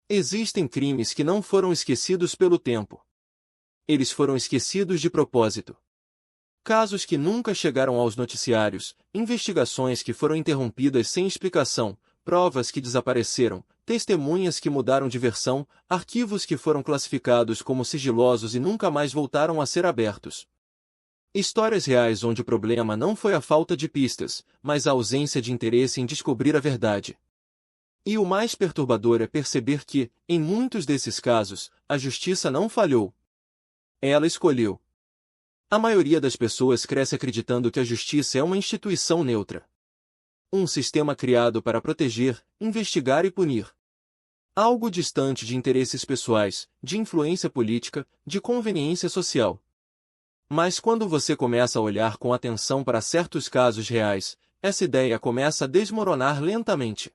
Existem crimes que não foram esquecidos pelo tempo. Eles foram esquecidos de propósito. Casos que nunca chegaram aos noticiários, investigações que foram interrompidas sem explicação, provas que desapareceram, testemunhas que mudaram de versão, arquivos que foram classificados como sigilosos e nunca mais voltaram a ser abertos. Histórias reais onde o problema não foi a falta de pistas, mas a ausência de interesse em descobrir a verdade. E o mais perturbador é perceber que, em muitos desses casos, a justiça não falhou. Ela escolheu. A maioria das pessoas cresce acreditando que a justiça é uma instituição neutra. Um sistema criado para proteger, investigar e punir. Algo distante de interesses pessoais, de influência política, de conveniência social. Mas quando você começa a olhar com atenção para certos casos reais, essa ideia começa a desmoronar lentamente.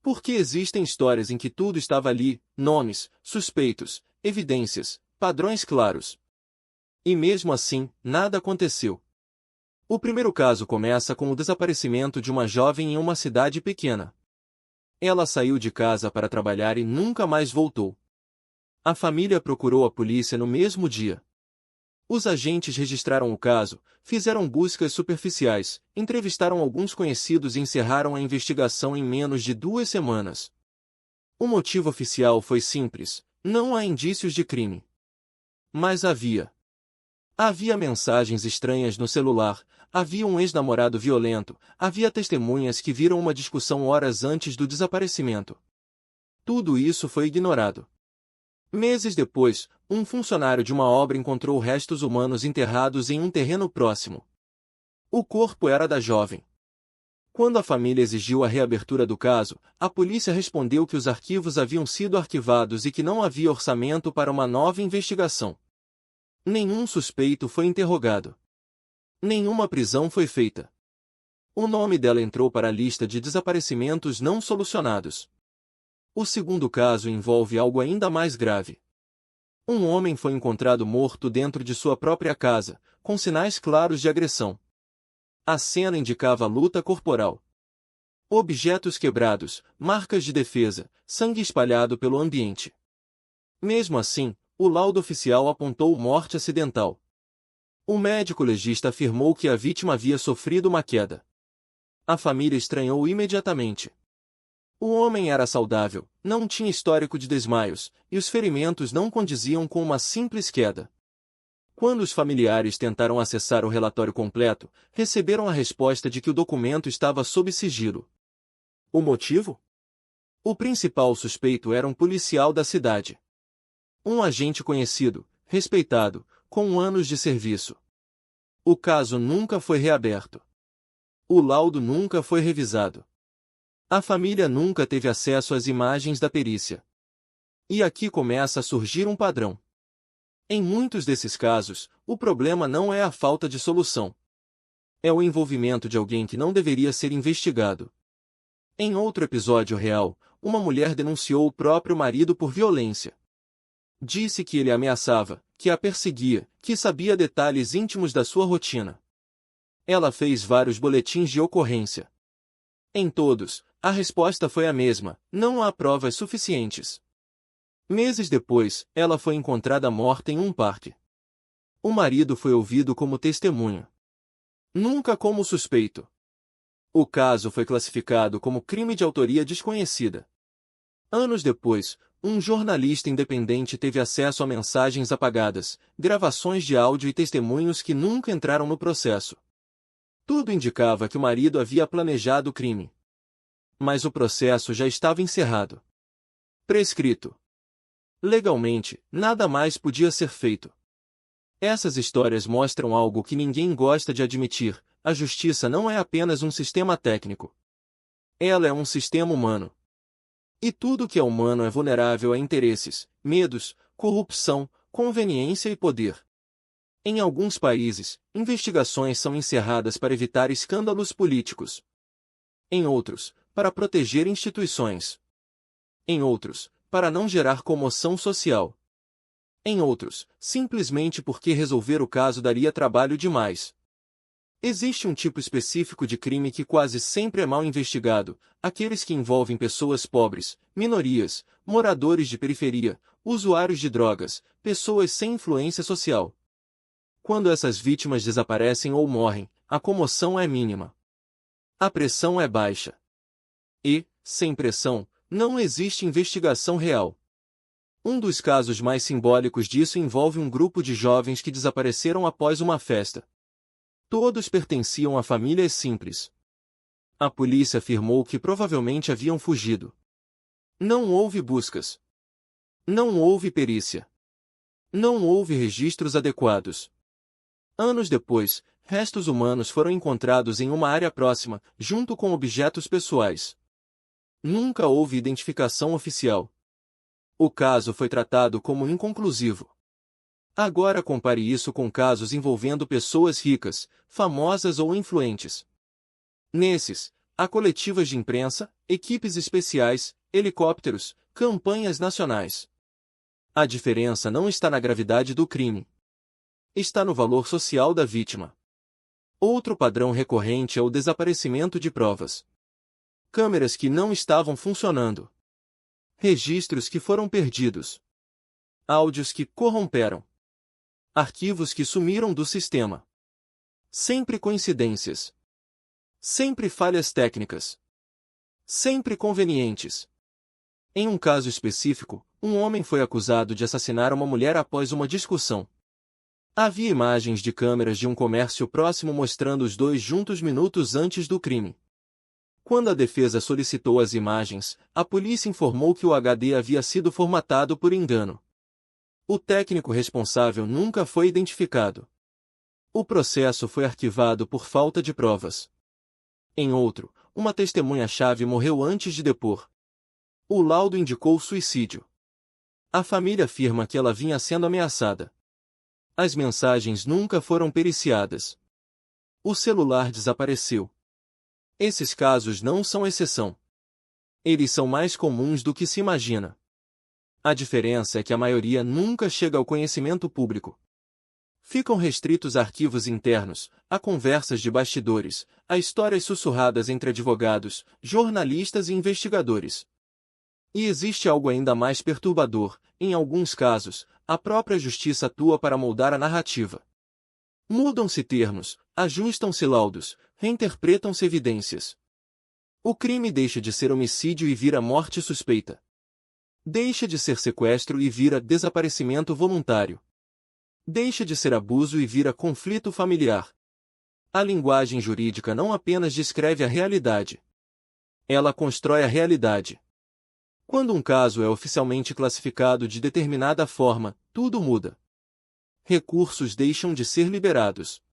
Porque existem histórias em que tudo estava ali, nomes, suspeitos, evidências, padrões claros. E mesmo assim, nada aconteceu. O primeiro caso começa com o desaparecimento de uma jovem em uma cidade pequena. Ela saiu de casa para trabalhar e nunca mais voltou. A família procurou a polícia no mesmo dia. Os agentes registraram o caso, fizeram buscas superficiais, entrevistaram alguns conhecidos e encerraram a investigação em menos de 2 semanas. O motivo oficial foi simples: não há indícios de crime. Mas havia mensagens estranhas no celular, havia um ex-namorado violento, havia testemunhas que viram uma discussão horas antes do desaparecimento. Tudo isso foi ignorado. Meses depois, um funcionário de uma obra encontrou restos humanos enterrados em um terreno próximo. O corpo era da jovem. Quando a família exigiu a reabertura do caso, a polícia respondeu que os arquivos haviam sido arquivados e que não havia orçamento para uma nova investigação. Nenhum suspeito foi interrogado. Nenhuma prisão foi feita. O nome dela entrou para a lista de desaparecimentos não solucionados. O segundo caso envolve algo ainda mais grave. Um homem foi encontrado morto dentro de sua própria casa, com sinais claros de agressão. A cena indicava luta corporal. Objetos quebrados, marcas de defesa, sangue espalhado pelo ambiente. Mesmo assim, o laudo oficial apontou morte acidental. O médico legista afirmou que a vítima havia sofrido uma queda. A família estranhou imediatamente. O homem era saudável, não tinha histórico de desmaios, e os ferimentos não condiziam com uma simples queda. Quando os familiares tentaram acessar o relatório completo, receberam a resposta de que o documento estava sob sigilo. O motivo? O principal suspeito era um policial da cidade. Um agente conhecido, respeitado, com anos de serviço. O caso nunca foi reaberto. O laudo nunca foi revisado. A família nunca teve acesso às imagens da perícia. E aqui começa a surgir um padrão. Em muitos desses casos, o problema não é a falta de solução. É o envolvimento de alguém que não deveria ser investigado. Em outro episódio real, uma mulher denunciou o próprio marido por violência. Disse que ele a ameaçava, que a perseguia, que sabia detalhes íntimos da sua rotina. Ela fez vários boletins de ocorrência. Em todos, a resposta foi a mesma: não há provas suficientes. Meses depois, ela foi encontrada morta em um parque. O marido foi ouvido como testemunha. Nunca como suspeito. O caso foi classificado como crime de autoria desconhecida. Anos depois, um jornalista independente teve acesso a mensagens apagadas, gravações de áudio e testemunhos que nunca entraram no processo. Tudo indicava que o marido havia planejado o crime. Mas o processo já estava encerrado. Prescrito. Legalmente, nada mais podia ser feito. Essas histórias mostram algo que ninguém gosta de admitir: a justiça não é apenas um sistema técnico. Ela é um sistema humano. E tudo que é humano é vulnerável a interesses, medos, corrupção, conveniência e poder. Em alguns países, investigações são encerradas para evitar escândalos políticos. Em outros, para proteger instituições. Em outros, para não gerar comoção social. Em outros, simplesmente porque resolver o caso daria trabalho demais. Existe um tipo específico de crime que quase sempre é mal investigado: aqueles que envolvem pessoas pobres, minorias, moradores de periferia, usuários de drogas, pessoas sem influência social. Quando essas vítimas desaparecem ou morrem, a comoção é mínima. A pressão é baixa. E, sem pressão, não existe investigação real. Um dos casos mais simbólicos disso envolve um grupo de jovens que desapareceram após uma festa. Todos pertenciam a famílias simples. A polícia afirmou que provavelmente haviam fugido. Não houve buscas. Não houve perícia. Não houve registros adequados. Anos depois, restos humanos foram encontrados em uma área próxima, junto com objetos pessoais. Nunca houve identificação oficial. O caso foi tratado como inconclusivo. Agora compare isso com casos envolvendo pessoas ricas, famosas ou influentes. Nesses, há coletivas de imprensa, equipes especiais, helicópteros, campanhas nacionais. A diferença não está na gravidade do crime. Está no valor social da vítima. Outro padrão recorrente é o desaparecimento de provas. Câmeras que não estavam funcionando. Registros que foram perdidos. Áudios que corromperam. Arquivos que sumiram do sistema. Sempre coincidências. Sempre falhas técnicas. Sempre convenientes. Em um caso específico, um homem foi acusado de assassinar uma mulher após uma discussão. Havia imagens de câmeras de um comércio próximo mostrando os dois juntos minutos antes do crime. Quando a defesa solicitou as imagens, a polícia informou que o HD havia sido formatado por engano. O técnico responsável nunca foi identificado. O processo foi arquivado por falta de provas. Em outro, uma testemunha-chave morreu antes de depor. O laudo indicou suicídio. A família afirma que ela vinha sendo ameaçada. As mensagens nunca foram periciadas. O celular desapareceu. Esses casos não são exceção. Eles são mais comuns do que se imagina. A diferença é que a maioria nunca chega ao conhecimento público. Ficam restritos a arquivos internos, a conversas de bastidores, a histórias sussurradas entre advogados, jornalistas e investigadores. E existe algo ainda mais perturbador: em alguns casos, a própria justiça atua para moldar a narrativa. Mudam-se termos, ajustam-se laudos, reinterpretam-se evidências. O crime deixa de ser homicídio e vira morte suspeita. Deixa de ser sequestro e vira desaparecimento voluntário. Deixa de ser abuso e vira conflito familiar. A linguagem jurídica não apenas descreve a realidade. Ela constrói a realidade. Quando um caso é oficialmente classificado de determinada forma, tudo muda. Recursos deixam de ser liberados.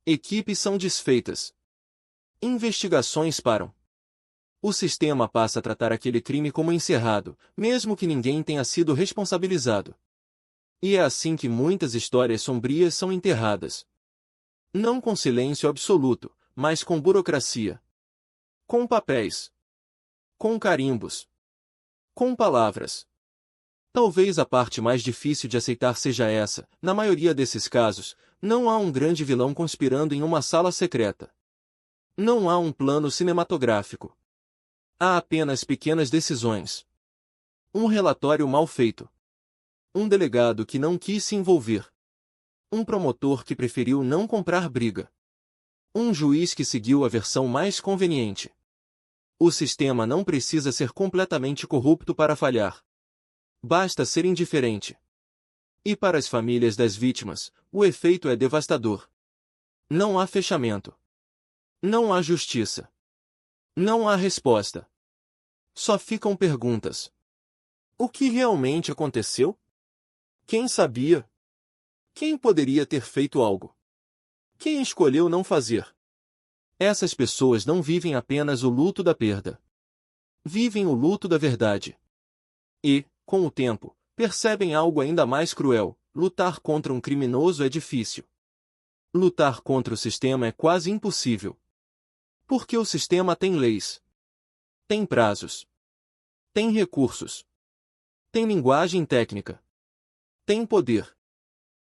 Equipes são desfeitas. Investigações param. O sistema passa a tratar aquele crime como encerrado, mesmo que ninguém tenha sido responsabilizado. E é assim que muitas histórias sombrias são enterradas. Não com silêncio absoluto, mas com burocracia. Com papéis. Com carimbos. Com palavras. Talvez a parte mais difícil de aceitar seja essa: na maioria desses casos, não há um grande vilão conspirando em uma sala secreta. Não há um plano cinematográfico. Há apenas pequenas decisões. Um relatório mal feito. Um delegado que não quis se envolver. Um promotor que preferiu não comprar briga. Um juiz que seguiu a versão mais conveniente. O sistema não precisa ser completamente corrupto para falhar. Basta ser indiferente. E para as famílias das vítimas, o efeito é devastador. Não há fechamento. Não há justiça. Não há resposta. Só ficam perguntas. O que realmente aconteceu? Quem sabia? Quem poderia ter feito algo? Quem escolheu não fazer? Essas pessoas não vivem apenas o luto da perda. Vivem o luto da verdade. E, com o tempo, percebem algo ainda mais cruel: lutar contra um criminoso é difícil. Lutar contra o sistema é quase impossível. Porque o sistema tem leis. Tem prazos. Tem recursos. Tem linguagem técnica. Tem poder.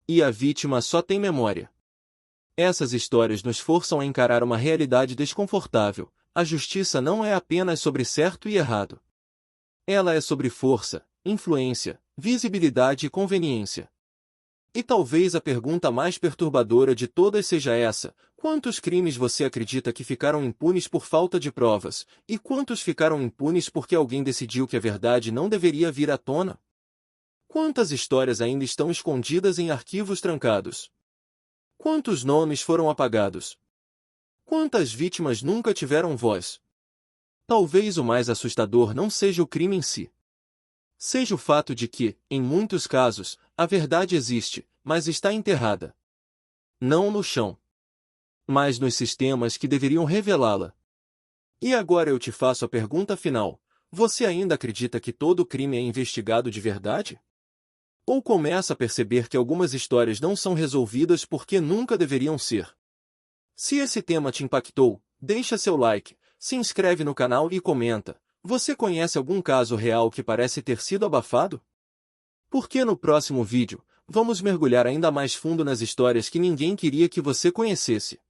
E a vítima só tem memória. Essas histórias nos forçam a encarar uma realidade desconfortável: a justiça não é apenas sobre certo e errado. Ela é sobre força, influência, visibilidade e conveniência. E talvez a pergunta mais perturbadora de todas seja essa: quantos crimes você acredita que ficaram impunes por falta de provas, e quantos ficaram impunes porque alguém decidiu que a verdade não deveria vir à tona? Quantas histórias ainda estão escondidas em arquivos trancados? Quantos nomes foram apagados? Quantas vítimas nunca tiveram voz? Talvez o mais assustador não seja o crime em si. Seja o fato de que, em muitos casos, a verdade existe, mas está enterrada. Não no chão, mas nos sistemas que deveriam revelá-la. E agora eu te faço a pergunta final: você ainda acredita que todo crime é investigado de verdade? Ou começa a perceber que algumas histórias não são resolvidas porque nunca deveriam ser? Se esse tema te impactou, deixa seu like, se inscreve no canal e comenta: você conhece algum caso real que parece ter sido abafado? Porque no próximo vídeo, vamos mergulhar ainda mais fundo nas histórias que ninguém queria que você conhecesse.